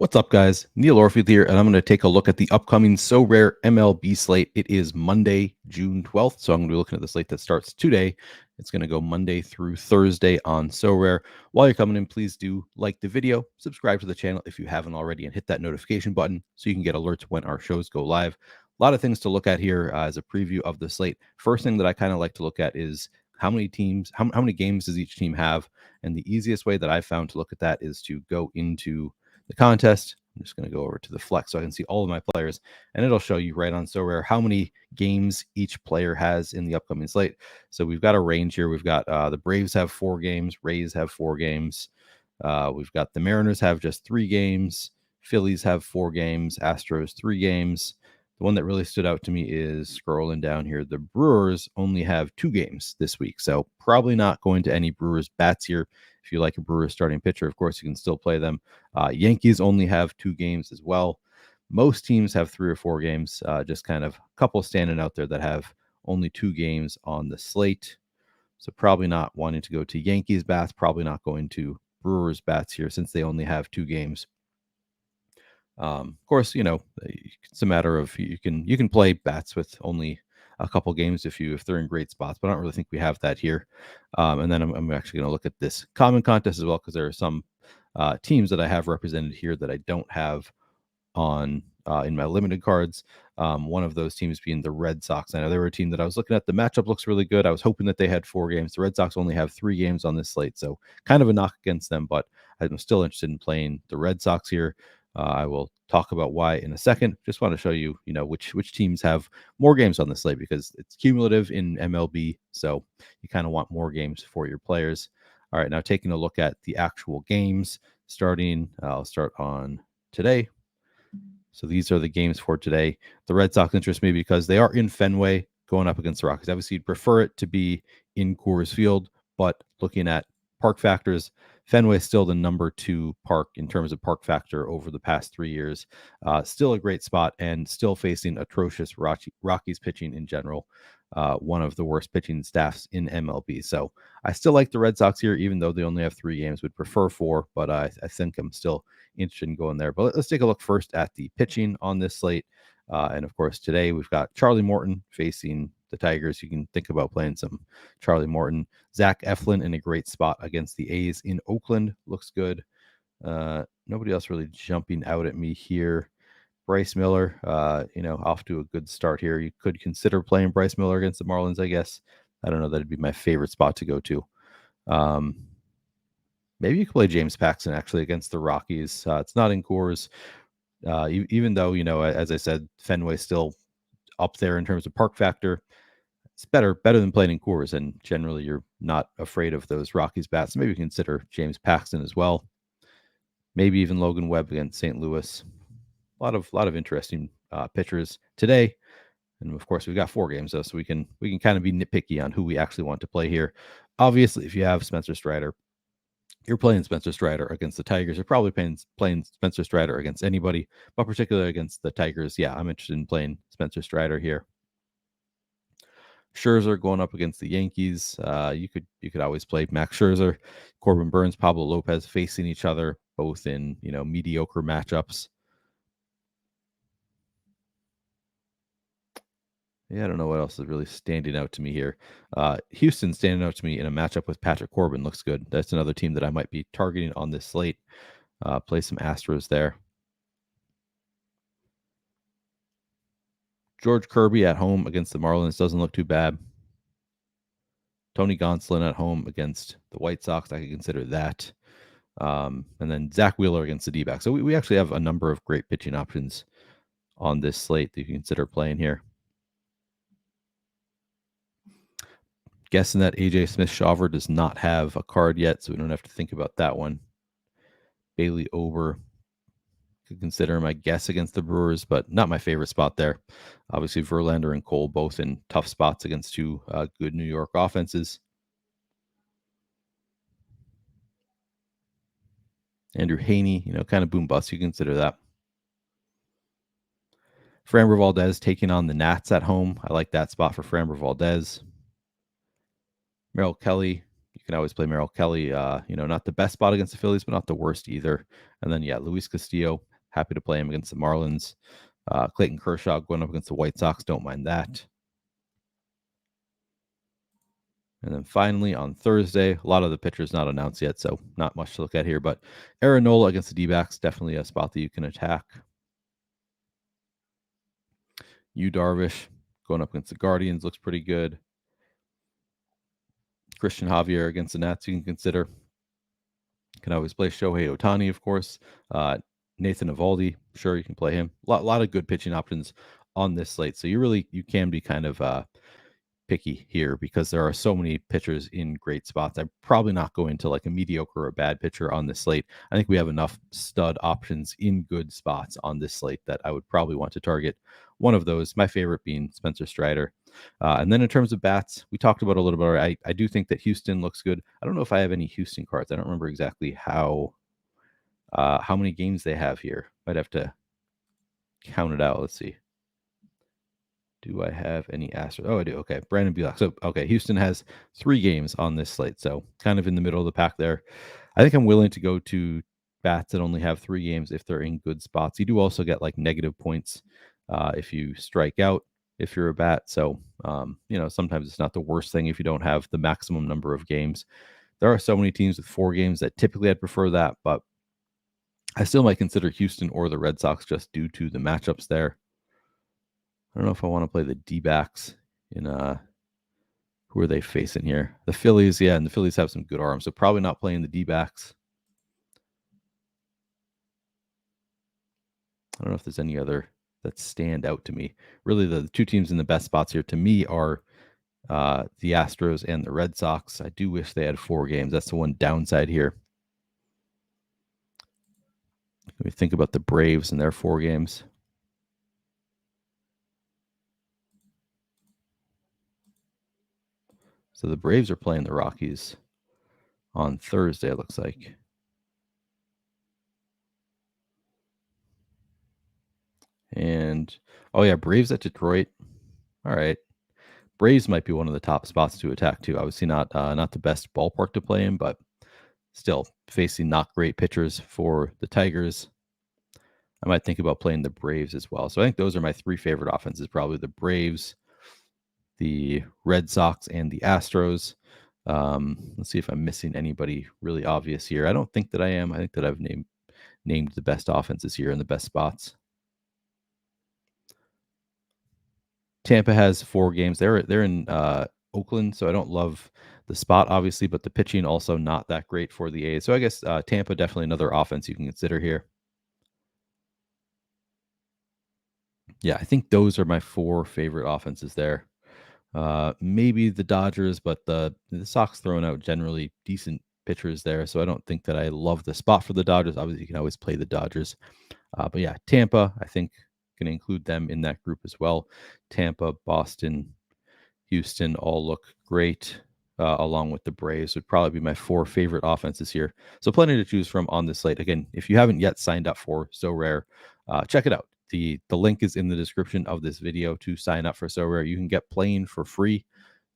What's up, guys? Neil Orfield here, and I'm going to take a look at the upcoming Sorare MLB slate. It is Monday, June 12th, so I'm going to be looking at the slate that starts today. It's going to go Monday through Thursday on Sorare. While you're coming in, please do like the video, subscribe to the channel if you haven't already, and hit that notification button so you can get alerts when our shows go live. A lot of things to look at here as a preview of the slate. First thing that I kind of like to look at is how many teams, how many games does each team have? And the easiest way that I've found to look at that is to go into the contest. I'm just going to go over to the flex so I can see all of my players, and it'll show you right on Sorare how many games each player has in the upcoming slate. So we've got a range here. We've got the Braves have 4 games, Rays have 4 games. We've got the Mariners have just 3 games, Phillies have 4 games, Astros 3 games. The one that really stood out to me is scrolling down here. The Brewers only have 2 games this week, so probably not going to any Brewers bats here. If you like a Brewers starting pitcher, of course, you can still play them. Yankees only have 2 games as well. Most teams have 3 or 4 games, just kind of a couple standing out there that have only 2 games on the slate. So probably not wanting to go to Yankees bats, probably not going to Brewers bats here since they only have 2 games. Of course, it's a matter of you can play bats with only a couple games if they're in great spots, but I don't really think we have that here. And then I'm actually going to look at this common contest as well because there are some teams that I have represented here that I don't have on in my limited cards. One of those teams being the Red Sox. I know they were a team that I was looking at. The matchup looks really good. I was hoping that they had 4 games. The Red Sox only have 3 games on this slate, so kind of a knock against them, but I'm still interested in playing the Red Sox here. I will talk about why in a second. Just want to show you, which teams have more games on the slate because it's cumulative in MLB. So you kind of want more games for your players. All right, now taking a look at the actual games starting, I'll start on today. So these are the games for today. The Red Sox interest me because they are in Fenway going up against the Rockies. Obviously, you'd prefer it to be in Coors Field, but looking at park factors, Fenway is still the number 2 park in terms of park factor over the past 3 years. Still a great spot and still facing atrocious Rockies pitching in general. One of the worst pitching staffs in MLB. So I still like the Red Sox here, even though they only have 3 games. Would prefer 4, but I think I'm still interested in going there. But let's take a look first at the pitching on this slate. And of course, today we've got Charlie Morton facing the Tigers. You can think about playing some Charlie Morton. Zach Eflin in a great spot against the A's in Oakland. Looks good. Nobody else really jumping out at me here. Bryce Miller, off to a good start here. You could consider playing Bryce Miller against the Marlins, I guess. I don't know. That'd be my favorite spot to go to. Maybe you could play James Paxton actually against the Rockies. It's not in Coors. Even though, as I said, Fenway's still up there in terms of park factor. It's better than playing in Coors, and generally you're not afraid of those Rockies bats. Maybe consider James Paxton as well. Maybe even Logan Webb against St. Louis. A lot of interesting pitchers today, and of course we've got 4 games though, so we can kind of be nitpicky on who we actually want to play here. Obviously, if you have Spencer Strider, you're playing Spencer Strider against the Tigers. You're probably playing Spencer Strider against anybody, but particularly against the Tigers. Yeah, I'm interested in playing Spencer Strider here. Scherzer going up against the Yankees. You could always play Max Scherzer, Corbin Burns, Pablo Lopez facing each other, both in mediocre matchups. Yeah, I don't know what else is really standing out to me here. Houston standing out to me in a matchup with Patrick Corbin looks good. That's another team that I might be targeting on this slate. Play some Astros there. George Kirby at home against the Marlins doesn't look too bad. Tony Gonsolin at home against the White Sox, I could consider that. And then Zach Wheeler against the D-backs. So we actually have a number of great pitching options on this slate that you can consider playing here. Guessing that AJ Smith-Shawver does not have a card yet, so we don't have to think about that one. Bailey Ober, could consider my guess against the Brewers, but not my favorite spot there. Obviously, Verlander and Cole both in tough spots against 2 good New York offenses. Andrew Haney, kind of boom bust. You consider that. Framber Valdez taking on the Nats at home. I like that spot for Framber Valdez. Merrill Kelly, you can always play Merrill Kelly. Not the best spot against the Phillies, but not the worst either. And then, Luis Castillo Happy to play him against the Marlins. Clayton Kershaw going up against the White Sox. Don't mind that. And then finally on Thursday, a lot of the pitchers not announced yet, so not much to look at here. But Aaron Nola against the D-backs, definitely a spot that you can attack. Yu Darvish going up against the Guardians looks pretty good. Christian Javier against the Nats you can consider. Can always play Shohei Ohtani, of course. Nathan Eovaldi, sure, you can play him. A lot of good pitching options on this slate. So you can be kind of picky here because there are so many pitchers in great spots. I'm probably not going to like a mediocre or a bad pitcher on this slate. I think we have enough stud options in good spots on this slate that I would probably want to target one of those, my favorite being Spencer Strider. And then in terms of bats, we talked about a little bit. I do think that Houston looks good. I don't know if I have any Houston cards. I don't remember exactly how many games they have here. Might have to count it out. Let's see. Do I have any Astros? Oh, I do. Okay. Brandon Bielak. So, okay. Houston has 3 games on this slate. So, kind of in the middle of the pack there. I think I'm willing to go to bats that only have 3 games if they're in good spots. You do also get like negative points if you strike out, if you're a bat. So, sometimes it's not the worst thing if you don't have the maximum number of games. There are so many teams with 4 games that typically I'd prefer that, but I still might consider Houston or the Red Sox just due to the matchups there. I don't know if I want to play the D-backs in who are they facing here? The Phillies, yeah, and the Phillies have some good arms, so probably not playing the D-backs. I don't know if there's any other that stand out to me. Really, the 2 teams in the best spots here to me are the Astros and the Red Sox. I do wish they had 4 games. That's the one downside here. Let me think about the Braves and their 4 games. So the Braves are playing the Rockies on Thursday, it looks like. And, oh yeah, Braves at Detroit. All right. Braves might be one of the top spots to attack too. Obviously not the best ballpark to play in, but still facing not great pitchers for the Tigers. I might think about playing the Braves as well. So I think those are my 3 favorite offenses, probably the Braves, the Red Sox, and the Astros. Let's see if I'm missing anybody really obvious here. I don't think that I am. I think that I've named the best offenses here in the best spots. Tampa has 4 games. They're in Oakland, so I don't love the spot, obviously, but the pitching also not that great for the A's. So I guess Tampa definitely another offense you can consider here. Yeah, I think those are my 4 favorite offenses there. Maybe the Dodgers, but the Sox throwing out generally decent pitchers there, so I don't think that I love the spot for the Dodgers. Obviously, you can always play the Dodgers. But yeah, Tampa, I think, can include them in that group as well. Tampa, Boston, Houston all look great, along with the Braves would probably be my 4 favorite offenses here. So plenty to choose from on this slate. Again, if you haven't yet signed up for Sorare, check it out. The link is in the description of this video to sign up for Sorare. You can get playing for free.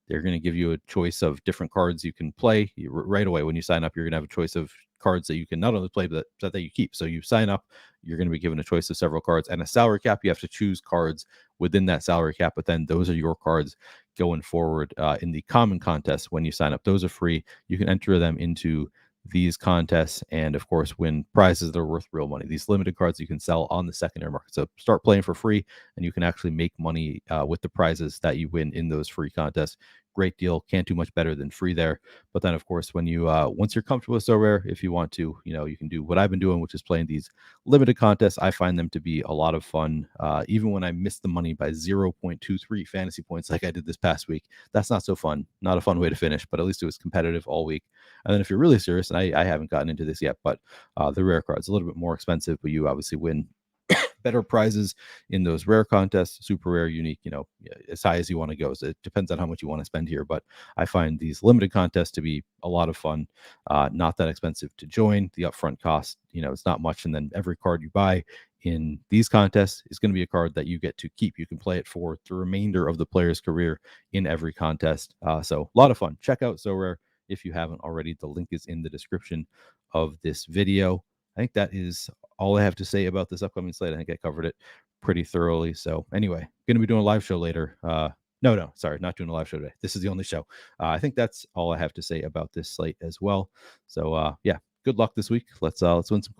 They're going to give you a choice of different cards you can play right away. When you sign up, you're going to have a choice of cards that you can not only play, but that you keep. So you sign up, you're going to be given a choice of several cards and a salary cap. You have to choose cards within that salary cap, but then those are your cards going forward in the common contest when you sign up. Those are free. You can enter them into these contests and of course win prizes that are worth real money. These limited cards you can sell on the secondary market. So start playing for free and you can actually make money with the prizes that you win in those free contests. Great deal. Can't do much better than free there. But then of course when you once you're comfortable with Sorare, if you want to, you can do what I've been doing, which is playing these limited contests. I find them to be a lot of fun. Even when I miss the money by 0.23 fantasy points like I did this past week, that's not so fun. Not a fun way to finish, but at least it was competitive all week. And then if you're really serious, and I haven't gotten into this yet, but the rare card's a little bit more expensive, but you obviously win better prizes in those rare contests, super rare, unique, as high as you want to go. So it depends on how much you want to spend here. But I find these limited contests to be a lot of fun, not that expensive to join. The upfront cost, it's not much. And then every card you buy in these contests is going to be a card that you get to keep. You can play it for the remainder of the player's career in every contest. So a lot of fun. Check out Sorare if you haven't already. The link is in the description of this video. I think that is all I have to say about this upcoming slate. I think I covered it pretty thoroughly. So anyway, going to be doing a live show later. No, sorry, not doing a live show today. This is the only show. I think that's all I have to say about this slate as well. So yeah, good luck this week. Let's win some